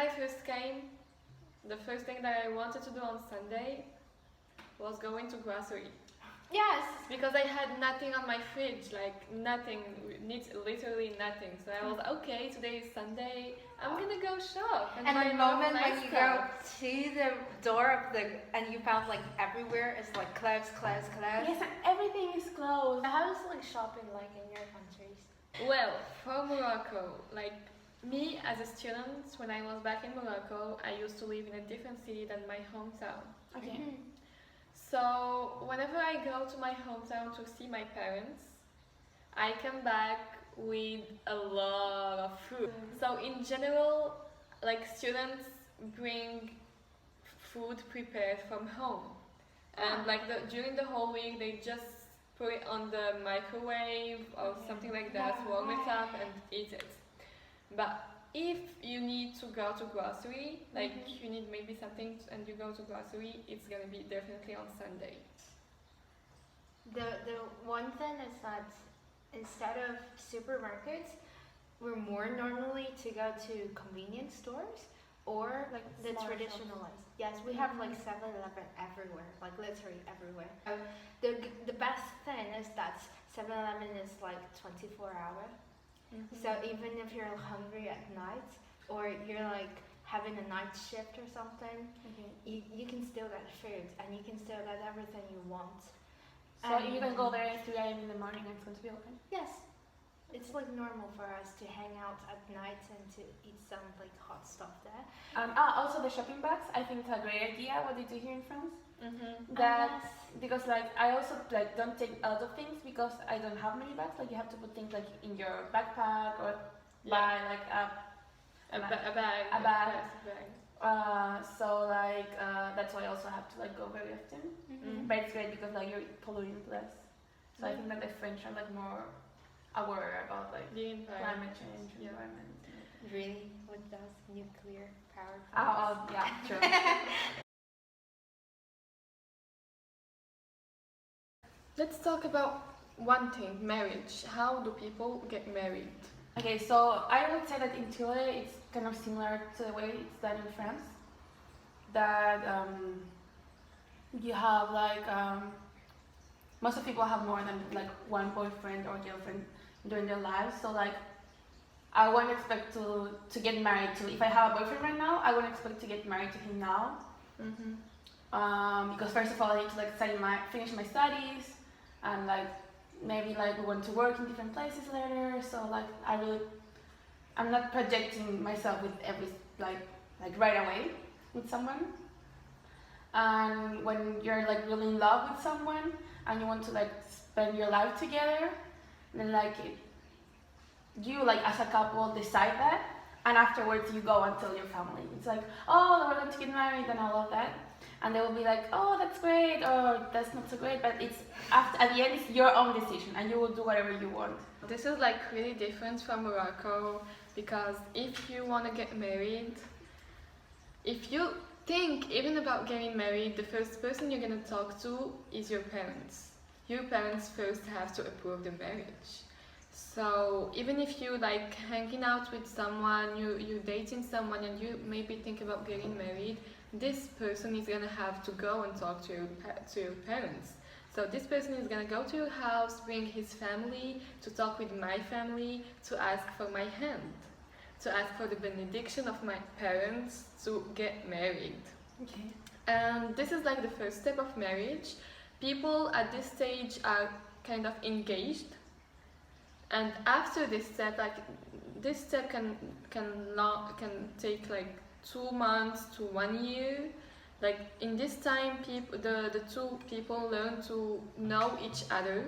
When I first came, the first thing that I wanted to do on Sunday was going to grocery. Yes. Because I had nothing on my fridge, like nothing, literally nothing. So I was okay, today is Sunday, I'm gonna go shop. And the moment when you go to the door of and you found like everywhere is like clothes. Yes, and everything is closed. How is like shopping like in your countries? Well, for Morocco, like me as a student, when I was back in Morocco, I used to live in a different city than my hometown. Okay. So whenever I go to my hometown to see my parents, I come back with a lot of food. So in general, like students bring food prepared from home, and like during the whole week they just put it on the microwave or something like that, warm it up and eat it. But if you need to go to grocery, like you need maybe something and you go to grocery, it's gonna be definitely on Sunday. The one thing is that instead of supermarkets, we're more normally to go to convenience stores or like the traditional ones. Yes, we have like 7-Eleven everywhere, like literally everywhere. The best thing is that 7-Eleven is like 24-hour. So even if you're hungry at night or you're like having a night shift or something, you can still get food and you can still get everything you want. So you can go there at 3 a.m. in the morning and it's going to be open? Yes. It's like normal for us to hang out at night and to eat some like hot stuff there. Also the shopping bags, I think it's a great idea what they do here in France. Because like I also like don't take a lot of things because I don't have many bags. Like you have to put things like in your backpack or buy like a bag. So like that's why I also have to like go very often. But it's great because like you're polluting less. So I think that the French are like more aware about like the climate change, environment. Really? What does nuclear power? Yeah, true. Let's talk about one thing, marriage. How do people get married? Okay, so I would say that in Chile it's kind of similar to the way it's done in France. That you have like most of people have more than like one boyfriend or girlfriend during their lives. So like I won't expect to get married to. If I have a boyfriend right now, I won't expect to get married to him now. Because first of all, I need to like finish my studies, and like maybe like we want to work in different places later. So like I'm not projecting myself with every like right away with someone. And when you're like really in love with someone and you want to like spend your life together, then like you like as a couple decide that, and afterwards you go and tell your family. It's like, oh, we're going to get married and all of that, and they will be like, oh, that's great, or that's not so great. But it's at the end it's your own decision and you will do whatever you want. This is like really different from Morocco, because if you want to get married, if you think even about getting married, the first person you're going to talk to is your parents. Your parents first have to approve the marriage. So even if you like hanging out with someone, you're dating someone and you maybe think about getting married, this person is gonna have to go and talk to your parents. So this person is gonna go to your house, bring his family, to talk with my family, to ask for my hand, to ask for the benediction of my parents to get married. Okay. And this is like the first step of marriage. People at this stage are kind of engaged. And after this step, like this step can take like 2 months to 1 year. Like in this time, the two people learn to know each other,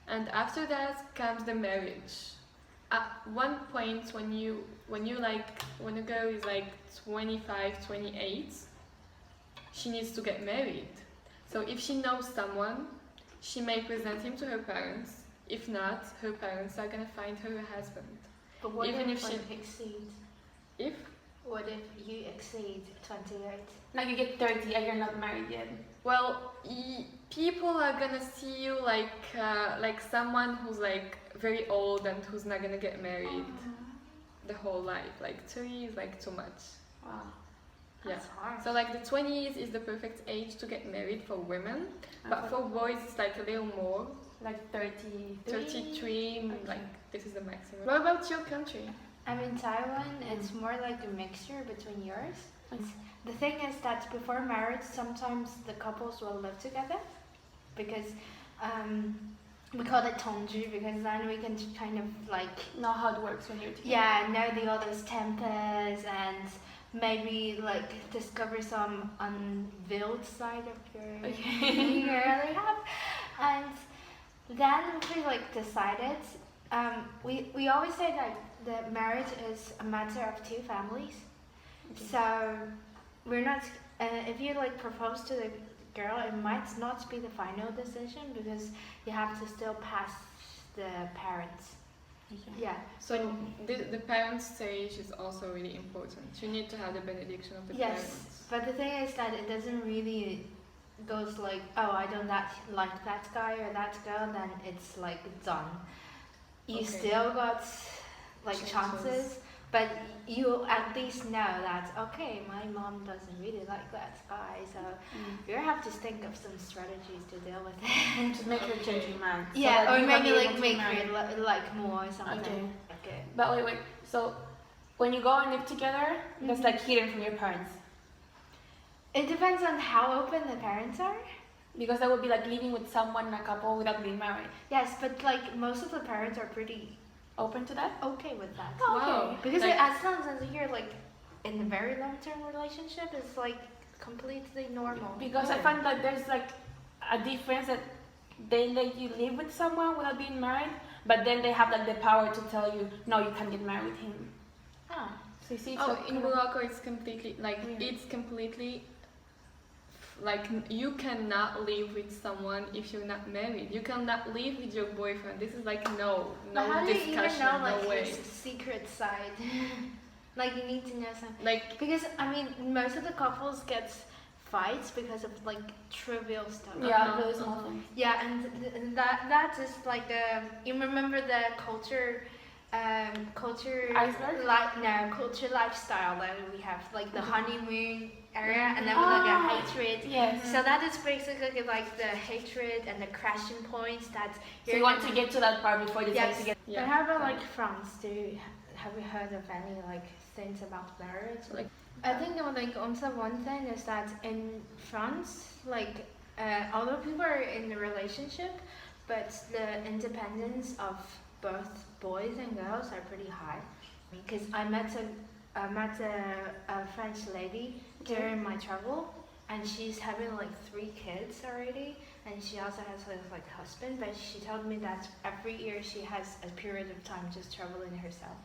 and after that comes the marriage. At one point, when a girl is like 25, 28, she needs to get married. So if she knows someone, she may present him to her parents. If not, her parents are gonna find her a husband. But what Even if she exceed? What if you exceed 28? Like you get 30 and you're not married yet. Well, people are gonna see you like someone who's like very old and who's not gonna get married. the whole life. Like 30 is like too much. Wow. That's hard. So like the 20s is the perfect age to get married for women, but for boys it's like a little more. Like 33. 33, Okay. like this is the maximum. What about your country? I'm in Taiwan. It's more like a mixture between yours. Okay. The thing is that before marriage, sometimes the couples will live together because we call it tongju because then we can kind of like Know how it works when you're together. yeah know the other's tempers and maybe like discover some unveiled side of your you really have. And then we like decided we always say that the marriage is a matter of two families. Okay. So we're not if you like propose to the girl, it might not be the final decision because you have to still pass the parents. Okay. Yeah. So the parent stage is also really important. You need to have the benediction of the Yes, parents. but the thing is that it doesn't really goes like, oh, I don't like that guy or that girl, then it's like done. You Okay. still got like Chances. chances, but you at least know that okay, my mom doesn't really like that guy, so you have to think of some strategies to deal with it. To make her change your mind. So Yeah, that or you can maybe be like able to make marry. her like more or something. Okay. But wait. So when you go and live together, that's like hidden from your parents. It depends on how open the parents are. Because that would be like living with someone in a couple without being married. Yes, but like most of the parents are pretty Open to that? okay with that. Oh, Wow. okay. Because Like- as long as you're like in a very long-term relationship, it's like completely normal. Because I find that there's like a difference that they let you live with someone without being married, but then they have like the power to tell you, no, you can't get married with him. Ah. So you see, it's Oh, like in kind of- Morocco it's completely like Weird. it's completely like you cannot live with someone if you're not married. You cannot live with your boyfriend. This is like no But how do you discussion, even know like no way. his secret side? Like you need to know something. Like Because I mean, most of the couples get fights because of like trivial stuff. yeah, really small things. Yeah, and that is like you remember the culture Iceberg? culture lifestyle that we have, like the honeymoon area, and then with like a hatred. Yes. So that is basically like the hatred and the crashing points that So you want to get to that part before you decide Yes. to get. yeah. But how about like France? Have you heard of any like things about marriage? Like- I think like also one thing is that in France, like although people are in a relationship, but the independence of both boys and girls are pretty high. Because I met a French lady during my travel, and she's having like 3 kids already, and she also has like a husband. But she told me that every year she has a period of time just traveling herself.